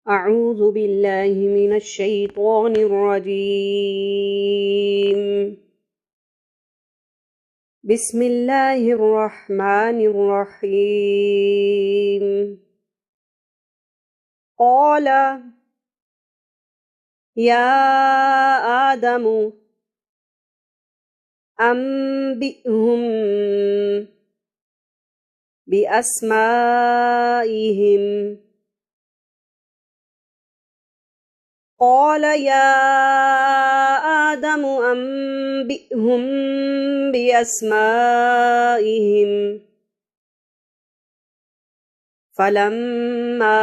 أعوذ بالله من الشيطان الرجيم. بسم الله الرحمن الرحيم. قال يا آدم أنبئهم بأسمائهم. قال يا آدم أنبئهم بأسمائهم. فلما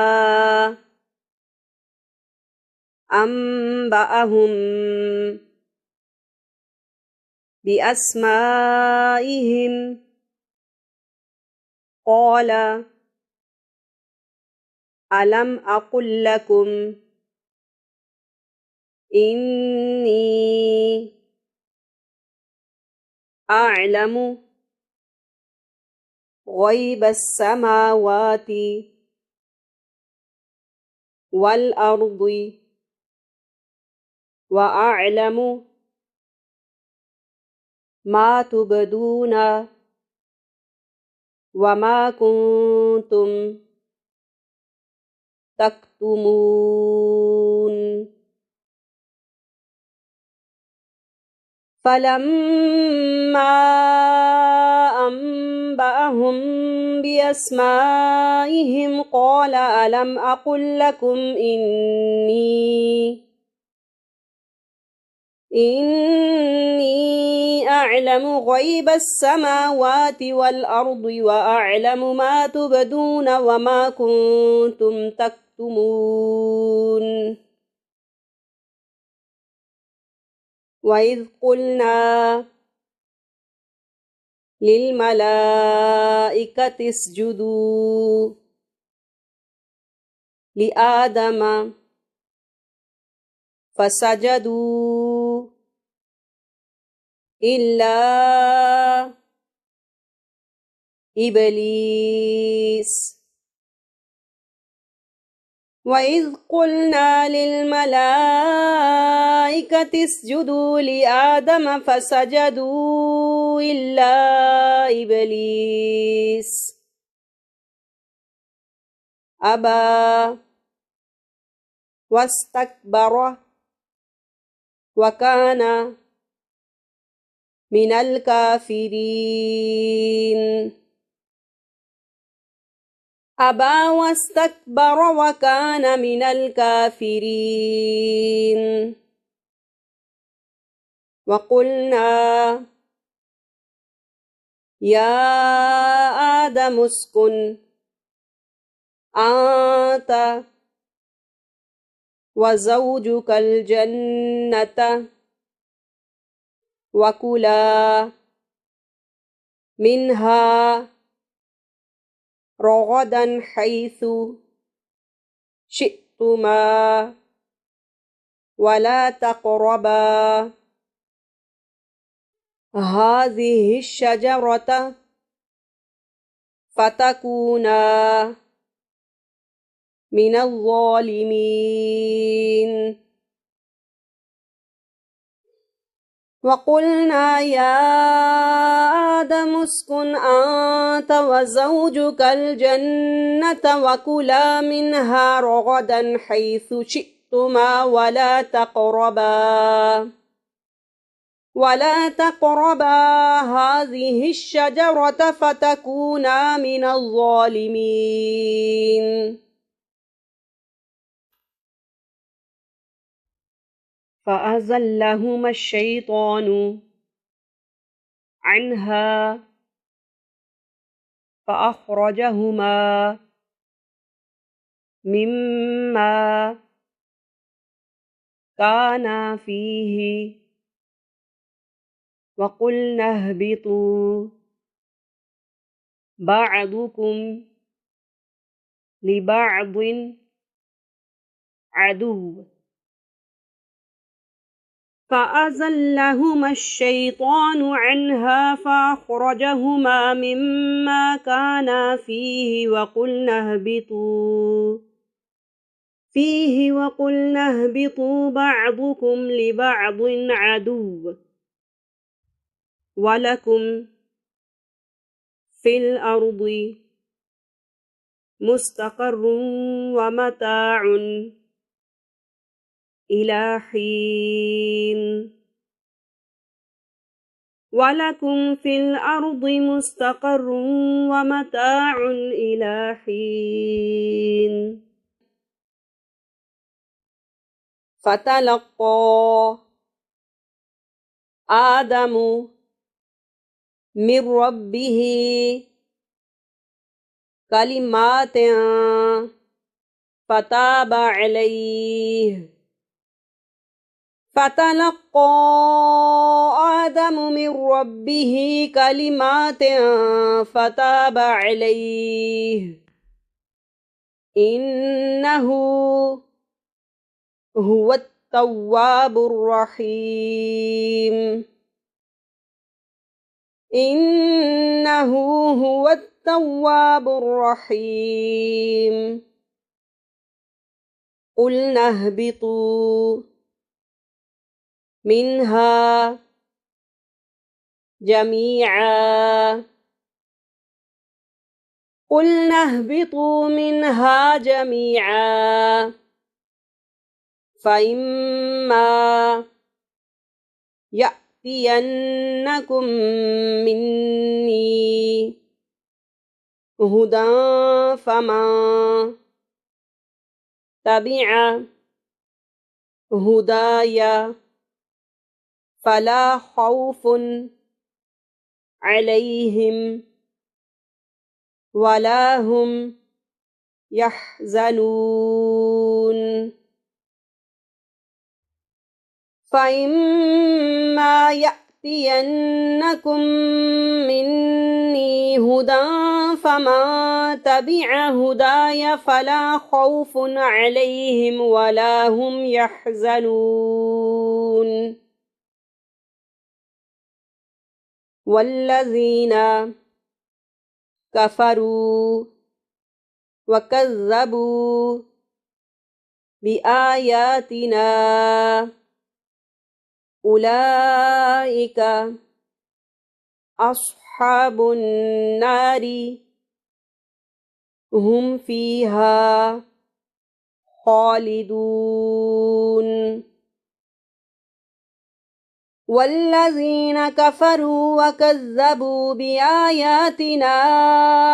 أنبأهم بأسمائهم قال ألم أقل لكم إني أعلم غيب السماوات والأرض وأعلم ما تبدون وما كنتم تكتمون. فلما أنبأهم بأسمائهم قال ألم أقل لكم إني أعلم غيب السماوات والأرض وأعلم ما تبدون وما كنتم تكتمون. وإذ قلنا للملائكة اسجدوا لآدم فسجدوا إلا إبليس. وإذ قلنا للملائكة اسجدوا لآدم فسجدوا إلا إبليس أبى واستكبر وكان من الكافرين. أبى واستكبر وكان من الكافرين. وقلنا يا آدم اسكن أنت وزوجك الجنة وكلا منها رغدا حيث شئتما ولا تقربا هذه الشجرة فتكونا من الظالمين. وقلنا يا آدم اسكن أنت وزوجك الجنة وكلا منها رغدا حيث شئتما ولا تقربا هذه الشجرة فتكونا من الظالمين. فأزلهما الشيطان عنها فأخرجهما مما كانا فيه وقلنا اهبطوا بعضكم لبعض عدو. فأزلهما الشيطان عنها فأخرجهما مما كانا فيه وقلنا اهبطوا فيه وقلنا اهبطوا بعضكم لبعض عدو ولكم في الأرض مستقر ومتاع إلى حين ولكم في الأرض مستقر ومتاع إلى حين فتلقى آدم من ربه كلمات فتاب عليه فتلقى آدم من ربه كلمات فتاب عليه إنه هو التواب الرحيم إنه هو التواب الرحيم قلنا اهبطوا منها جميعا قلنا اهبطوا منها جميعا فإما يأتينكم مني هدى فمن تبع هدايا فلا خوف عليهم ولا هم يحزنون فإما يأتينكم مني هدى فمن تبع هداي فلا خوف عليهم ولا هم يحزنون والذين كفروا وكذبوا بآياتنا أولئك أصحاب النار هم فيها خالدون والذين كفروا وكذبوا بآياتنا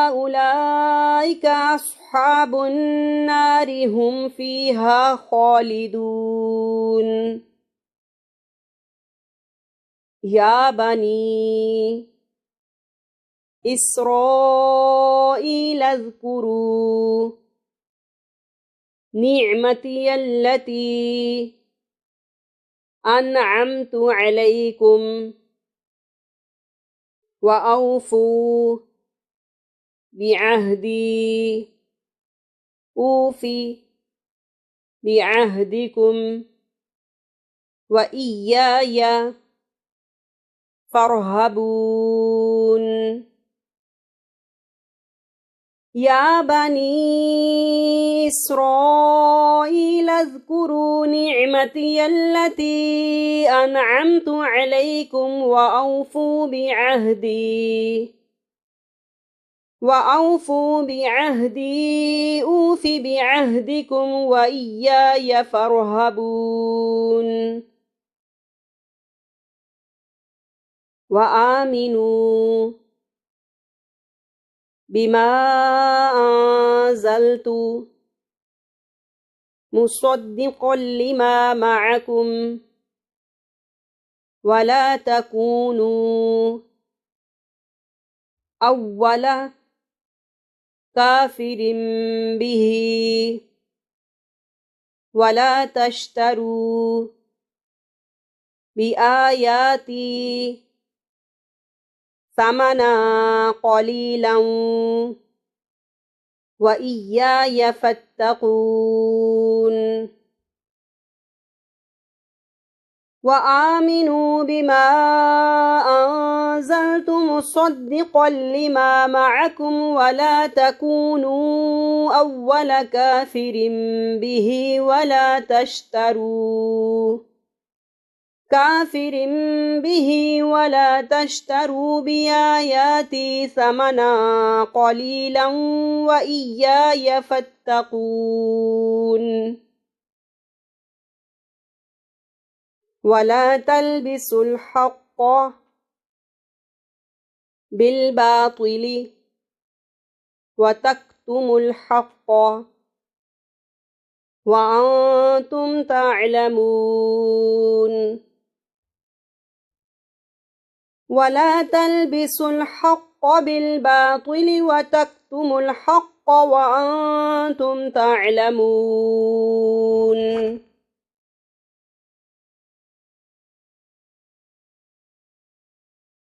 أولئك أصحاب النار هم فيها خالدون يا بني إسرائيل اذكروا نعمتي التي أنعمت عليكم وأوفوا بعهدي أوفي بعهدكم وإياي فارهبون يا بني إسرائيل اذكروا نعمتي التي أنعمت عليكم وأوفوا بعهدي أوف بعهدكم وإياي فارهبون وآمنوا بما أنزلت مصدقا لما معكم ولا تكونوا أول كافر به ولا تشتروا بآياتي ثمنا قليلا وإياي فاتقون وآمنوا بما أنزلت مصدقا لما معكم ولا تكونوا أول كافر به ولا تشتروا بآياتي ثمنا قليلا وإياي فاتقون ولا تلبسوا الحق بالباطل وتكتموا الحق وأنتم تعلمون ولا تلبسوا الحق بالباطل وتكتموا الحق وأنتم تعلمون